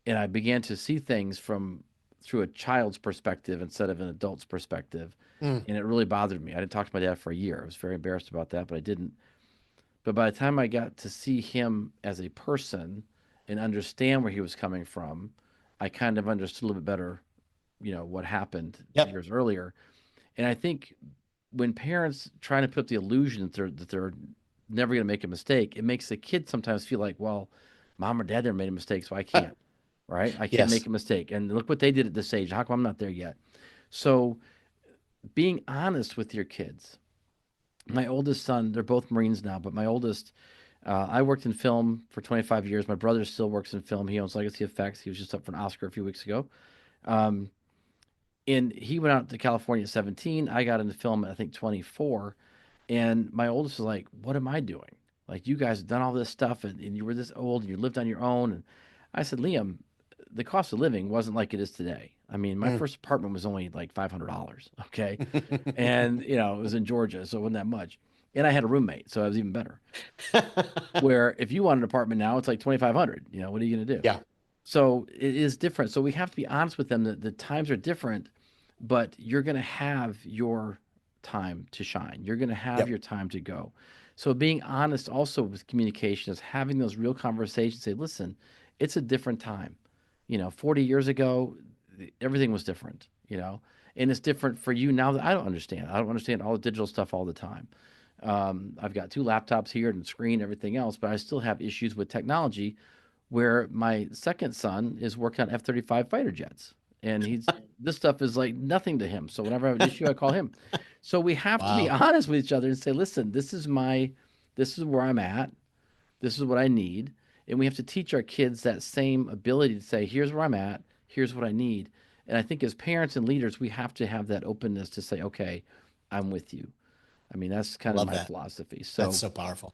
and I began to see things from through a child's perspective instead of an adult's perspective, Mm. and it really bothered me. I didn't talk to my dad for a year. I was very embarrassed about that, but I didn't. But by the time I got to see him as a person and understand where he was coming from, I kind of understood a little bit better, what happened Yep. years earlier. And I think when parents try to put the illusion that they're never going to make a mistake, it makes the kid sometimes feel like, well, mom or dad never made a mistake, so I can't, right? I can't make Yes. a mistake. And look what they did at this age. How come I'm not there yet? So being honest with your kids. My oldest son, they're both Marines now, but my oldest, I worked in film for 25 years. My brother still works in film. He owns Legacy Effects. He was just up for an Oscar a few weeks ago. Um, and he went out to California at 17. I got into film at, I think, 24. And my oldest was like, "What am I doing? Like, you guys have done all this stuff and you were this old and you lived on your own." And I said, "Liam, the cost of living wasn't like it is today. I mean, my Mm. first apartment was only like $500. Okay. And, it was in Georgia, so it wasn't that much. And I had a roommate, so it was even better. Where if you want an apartment now, it's like 2,500. What are you going to do? Yeah. So it is different. So we have to be honest with them that the times are different, but you're going to have your time to shine. You're going to have Yep. your time to go. So being honest also with communication is having those real conversations. Say, listen, it's a different time. 40 years ago, everything was different, and it's different for you now that I don't understand. I don't understand all the digital stuff all the time. I've got two laptops here and screen, everything else, but I still have issues with technology where my second son is working on F-35 fighter jets. And this stuff is like nothing to him. So whenever I have an issue, I call him. So we have to be Wow. honest with each other and say, listen, this is where I'm at. This is what I need. And we have to teach our kids that same ability to say, here's where I'm at. Here's what I need. And I think as parents and leaders, we have to have that openness to say, okay, I'm with you. I mean, that's I kind of love my that. philosophy. That's So so powerful.